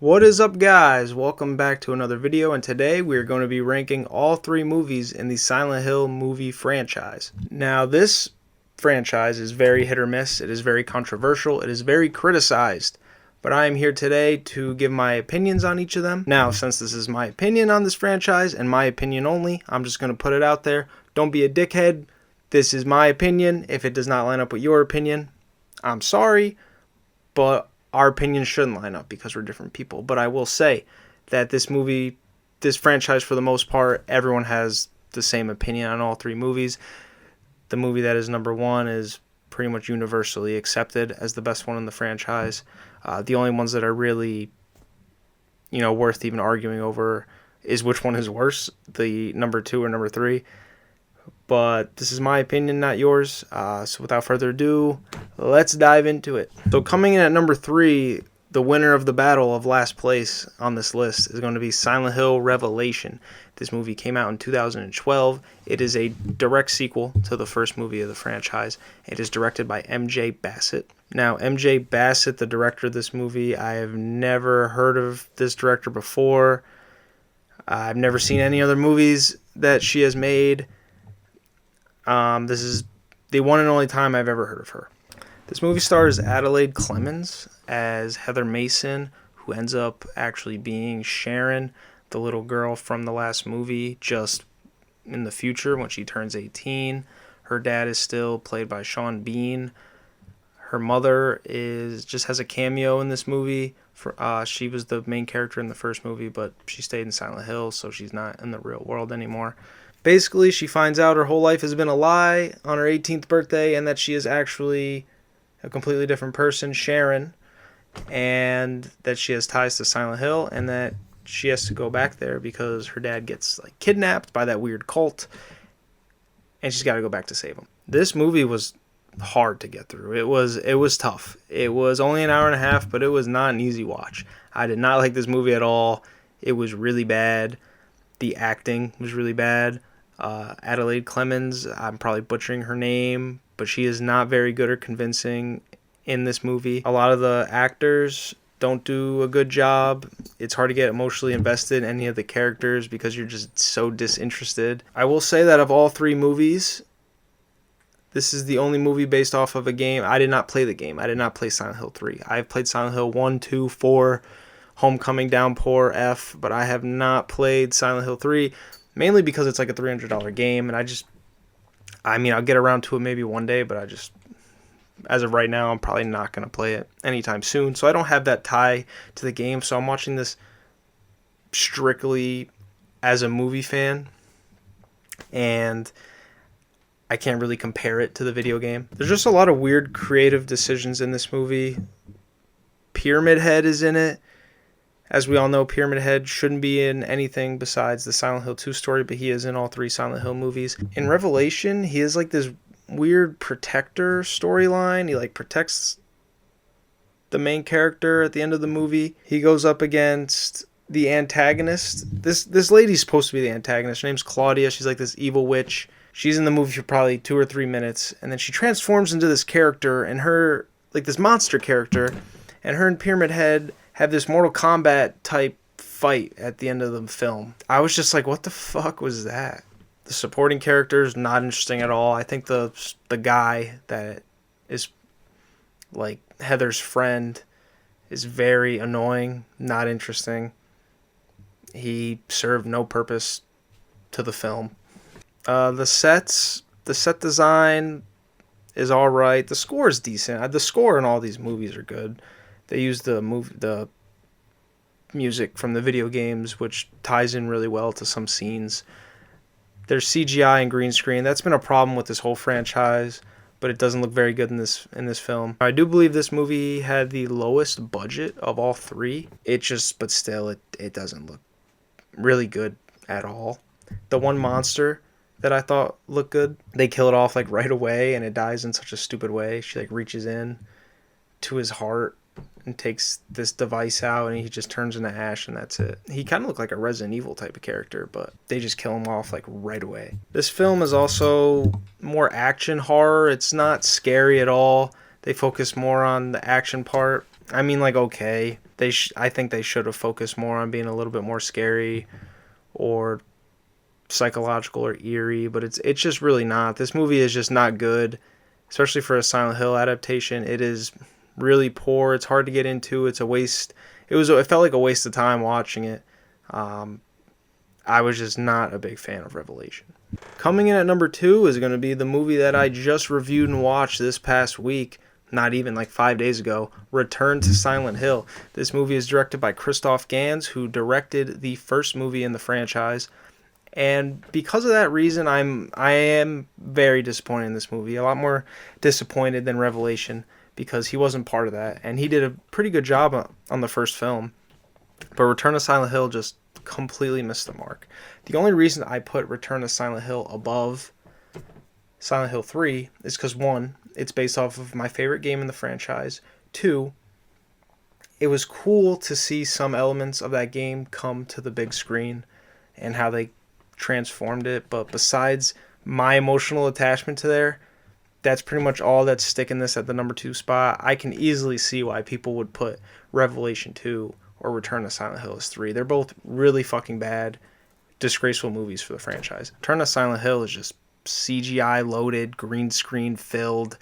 What is up, guys? Welcome back to another video, and today we're going to be ranking all three movies in the Silent Hill movie franchise. Now, this franchise is very hit or miss. It is very controversial. It is very criticized. But I am here today to give my opinions on each of them. Now, since this is my opinion on this franchise, and my opinion only, I'm just going to put it out there. Don't be a dickhead. This is my opinion. If it does not line up with your opinion, I'm sorry, but our opinions shouldn't line up because we're different people. But I will say that this franchise, for the most part, everyone has the same opinion on all three movies. The movie that is number one is pretty much universally accepted as the best one in the franchise. The only ones that are really, worth even arguing over is which one is worse, the number two or number three. But this is my opinion, not yours. So without further ado, let's dive into it. So coming in at number three, the winner of the battle of last place on this list is going to be Silent Hill Revelation. This movie came out in 2012. It is a direct sequel to the first movie of the franchise. It is directed by M.J. Bassett. Now, M.J. Bassett, the director of this movie, I have never heard of this director before. I've never seen any other movies that she has made. This is the one and only time I've ever heard of her. This movie stars Adelaide Clemens as Heather Mason, who ends up actually being Sharon, the little girl from the last movie, just in the future when she turns 18. Her dad is still played by Sean Bean. Her mother just has a cameo in this movie. She was the main character in the first movie, but she stayed in Silent Hill, so she's not in the real world anymore. Basically, she finds out her whole life has been a lie on her 18th birthday and that she is actually a completely different person, Sharon, and that she has ties to Silent Hill and that she has to go back there because her dad gets kidnapped by that weird cult and she's got to go back to save him. This movie was hard to get through. It was tough. It was only an hour and a half, but it was not an easy watch. I did not like this movie at all. It was really bad. The acting was really bad. Adelaide Clemens, I'm probably butchering her name, but she is not very good or convincing in this movie. A lot of the actors don't do a good job. It's hard to get emotionally invested in any of the characters because you're just so disinterested. I will say that of all three movies, this is the only movie based off of a game. I did not play the game. I did not play Silent Hill 3. I've played Silent Hill 1, 2, 4, Homecoming, Downpour, F, but I have not played Silent Hill 3, mainly because it's like a $300 game, and I'll get around to it maybe one day, but as of right now, I'm probably not going to play it anytime soon, so I don't have that tie to the game, so I'm watching this strictly as a movie fan, and I can't really compare it to the video game. There's just a lot of weird creative decisions in this movie. Pyramid Head is in it. As we all know, Pyramid Head shouldn't be in anything besides the Silent Hill 2 story, but he is in all three Silent Hill movies. In Revelation, he is this weird protector storyline. He protects the main character at the end of the movie. He goes up against the antagonist. This lady's supposed to be the antagonist. Her name's Claudia. She's this evil witch. She's in the movie for probably 2 or 3 minutes, and then she transforms into this character, and her, this monster character, and her and Pyramid Head have this Mortal Kombat type fight at the end of the film. I was just what the fuck was that? The supporting characters, not interesting at all. I think the guy that is Heather's friend is very annoying, not interesting. He served no purpose to the film. The set design is all right. The score is decent. The score in all these movies are good. They use the music from the video games, which ties in really well to some scenes. There's CGI and green screen. That's been a problem with this whole franchise, but it doesn't look very good in this film. I do believe this movie had the lowest budget of all three. But still, it doesn't look really good at all. The one monster that I thought looked good, they kill it off right away, and it dies in such a stupid way. She reaches in to his heart and takes this device out, and he just turns into ash, and that's it. He kind of looked like a Resident Evil type of character, but they just kill him off right away. This film is also more action horror. It's not scary at all. They focus more on the action part. I mean, like, okay. I think they should have focused more on being a little bit more scary or psychological or eerie, but it's just really not. This movie is just not good, especially for a Silent Hill adaptation. It is really poor. It's hard to get into. It's a waste. It felt like a waste of time watching it. I was just not a big fan of Revelation. Coming in at number 2 is going to be the movie that I just reviewed and watched this past week, not even like 5 days ago, Return to Silent Hill. This movie is directed by Christoph Gans, who directed the first movie in the franchise. And because of that reason, I am very disappointed in this movie. A lot more disappointed than Revelation, because he wasn't part of that. And he did a pretty good job on the first film. But Return to Silent Hill just completely missed the mark. The only reason I put Return to Silent Hill above Silent Hill 3 is because, 1, it's based off of my favorite game in the franchise. 2, it was cool to see some elements of that game come to the big screen and how they transformed it. But besides my emotional attachment to there, that's pretty much all that's sticking this at the number 2 spot. I can easily see why people would put Revelation 2 or Return to Silent Hill as 3. They're both really fucking bad, disgraceful movies for the franchise. Return to Silent Hill is just CGI loaded, green screen filled,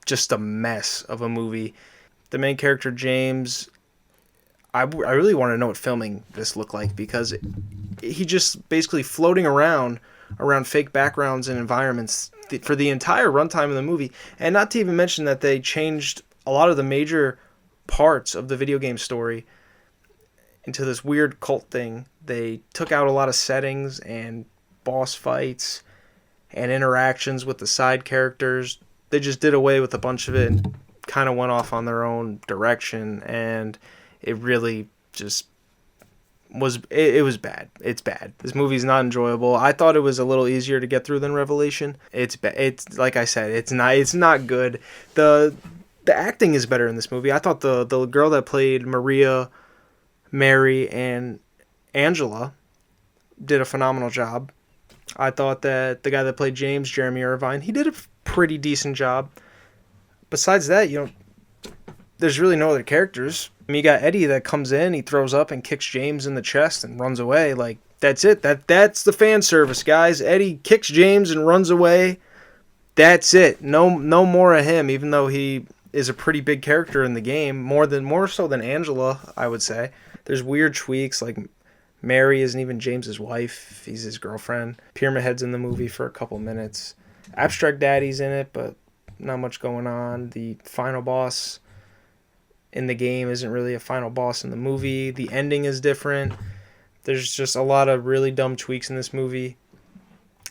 just a mess of a movie. The main character, James, I really want to know what filming this looked like, because he just basically floating around fake backgrounds and environments for the entire runtime of the movie. And not to even mention that they changed a lot of the major parts of the video game story into this weird cult thing. They took out a lot of settings and boss fights and interactions with the side characters. They just did away with a bunch of it and kind of went off on their own direction, and it really just was bad. It's bad. This movie's not enjoyable. I thought it was a little easier to get through than Revelation. It's like I said, it's not good. The acting is better in this movie. I thought the girl that played Maria, Mary, and Angela did a phenomenal job. I thought that the guy that played James, Jeremy Irvine, he did a pretty decent job. Besides that, there's really no other characters. I mean, you got Eddie that comes in, he throws up and kicks James in the chest and runs away. Like, that's it. That's the fan service, guys. Eddie kicks James and runs away. That's it. No more of him, even though he is a pretty big character in the game, more so than Angela, I would say. There's weird tweaks, like Mary isn't even James's wife, he's his girlfriend. Pyramid Head's in the movie for a couple minutes. Abstract Daddy's in it, but not much going on. The final boss in the game isn't really a final boss in the movie. The ending is different. There's just a lot of really dumb tweaks in this movie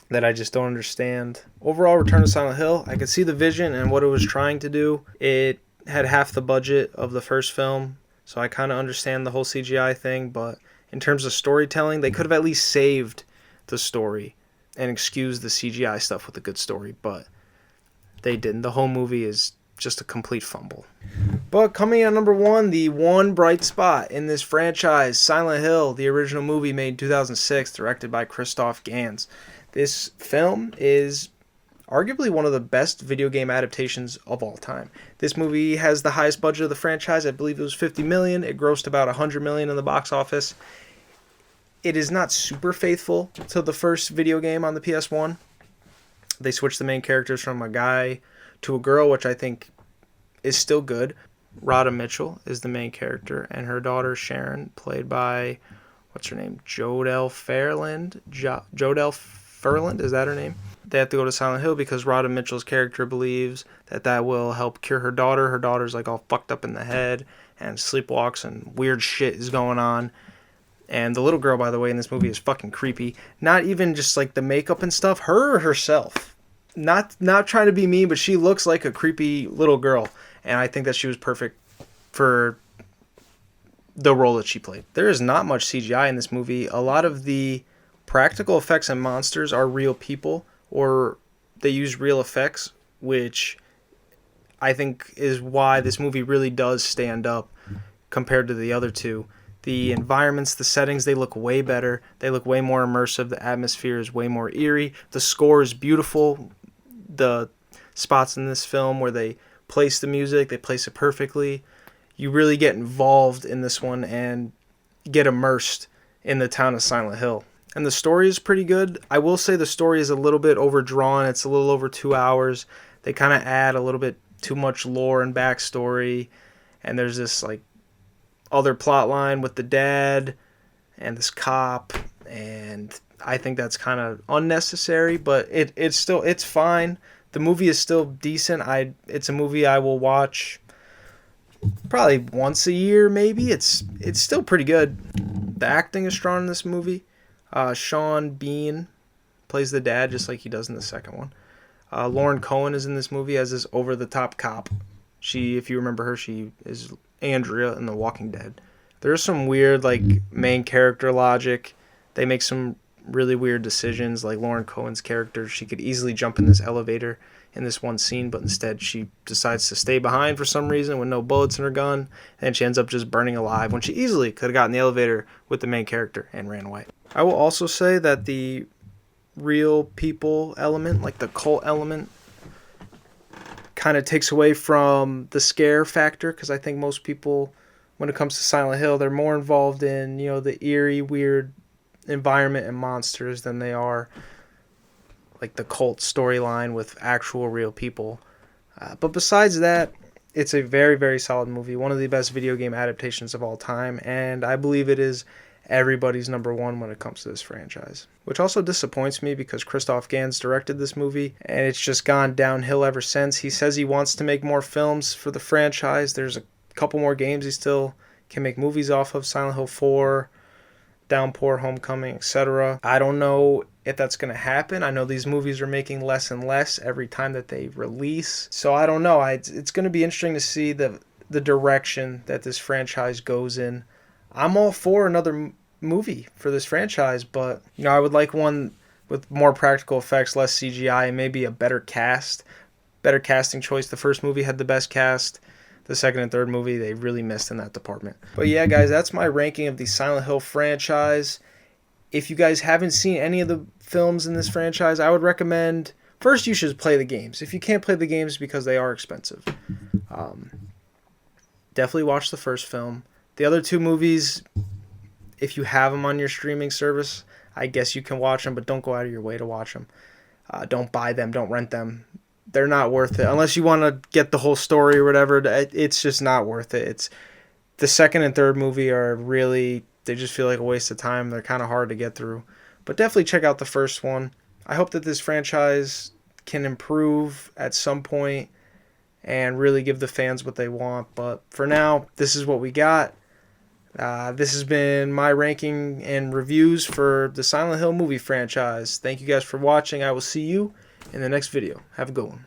that I just don't understand. Overall, Return to Silent Hill, I could see the vision and what it was trying to do. It had half the budget of the first film, so I kind of understand the whole CGI thing, but in terms of storytelling, they could have at least saved the story and excused the CGI stuff with a good story, but they didn't. The whole movie is just a complete fumble. But coming at number 1, the one bright spot in this franchise, Silent Hill, the original movie made in 2006, directed by Christoph Gans. This film is arguably one of the best video game adaptations of all time. This movie has the highest budget of the franchise. I believe it was $50 million. It grossed about $100 million in the box office. It is not super faithful to the first video game on the PS1. They switched the main characters from a guy to a girl, which I think is still good. Rhoda Mitchell is the main character, and her daughter Sharon, played by, what's her name? Jodelle Ferland? Jodelle Ferland, is that her name? They have to go to Silent Hill because Rhoda Mitchell's character believes that will help cure her daughter. Her daughter's like all fucked up in the head and sleepwalks and weird shit is going on. And the little girl, by the way, in this movie is fucking creepy. Not even just like the makeup and stuff. Her herself. Not trying to be mean, but she looks like a creepy little girl. And I think that she was perfect for the role that she played. There is not much CGI in this movie. A lot of the practical effects and monsters are real people, or they use real effects, which I think is why this movie really does stand up compared to the other two. The environments, the settings, they look way better. They look way more immersive. The atmosphere is way more eerie. The score is beautiful. The spots in this film where they place the music, they place it perfectly. you really get involved in this one and get immersed in the town of Silent Hill. And the story is pretty good. I will say the story is a little bit overdrawn. It's a little over 2 hours. They kind of add a little bit too much lore and backstory. And there's this like other plot line with the dad and this cop. And I think that's kind of unnecessary, but it's fine. The movie is still decent. It's a movie I will watch probably once a year, maybe. It's still pretty good. The acting is strong in this movie. Sean Bean plays the dad just like he does in the second one. Lauren Cohen is in this movie as this over-the-top cop. If you remember her, she is Andrea in The Walking Dead. There's some weird like main character logic. They make some really weird decisions. Like Lauren Cohen's character, she could easily jump in this elevator in this one scene, but instead she decides to stay behind for some reason with no bullets in her gun, and she ends up just burning alive when she easily could have gotten in the elevator with the main character and ran away. I will also say that the real people element, like the cult element, kind of takes away from the scare factor, because I think most people, when it comes to Silent Hill, they're more involved in, the eerie, weird environment and monsters than they are like the cult storyline with actual real people. But besides that, it's a very, very solid movie. One of the best video game adaptations of all time, and I believe it is everybody's number one when it comes to this franchise. Which also disappoints me because Christoph Gans directed this movie, and it's just gone downhill ever since. He says he wants to make more films for the franchise. There's a couple more games he still can make movies off of. Silent Hill 4, Downpour, Homecoming, etc. I don't know if that's going to happen. I know these movies are making less and less every time that they release. So I don't know. It's going to be interesting to see the direction that this franchise goes in. I'm all for another movie for this franchise, but I would like one with more practical effects, less CGI, and maybe a better cast, better casting choice. The first movie had the best cast. The second and third movie, they really missed in that department. But yeah, guys, that's my ranking of the Silent Hill franchise. If you guys haven't seen any of the films in this franchise, I would recommend, first you should play the games. If you can't play the games because they are expensive, definitely watch the first film. The other two movies, if you have them on your streaming service, I guess you can watch them, but don't go out of your way to watch them. Don't buy them, don't rent them. They're not worth it. Unless you want to get the whole story or whatever, it's just not worth it. It's the second and third movie are really, they just feel like a waste of time. They're kind of hard to get through. But definitely check out the first one. I hope that this franchise can improve at some point and really give the fans what they want. But for now, this is what we got. This has been my ranking and reviews for the Silent Hill movie franchise. Thank you guys for watching. I will see you in the next video. Have a good one.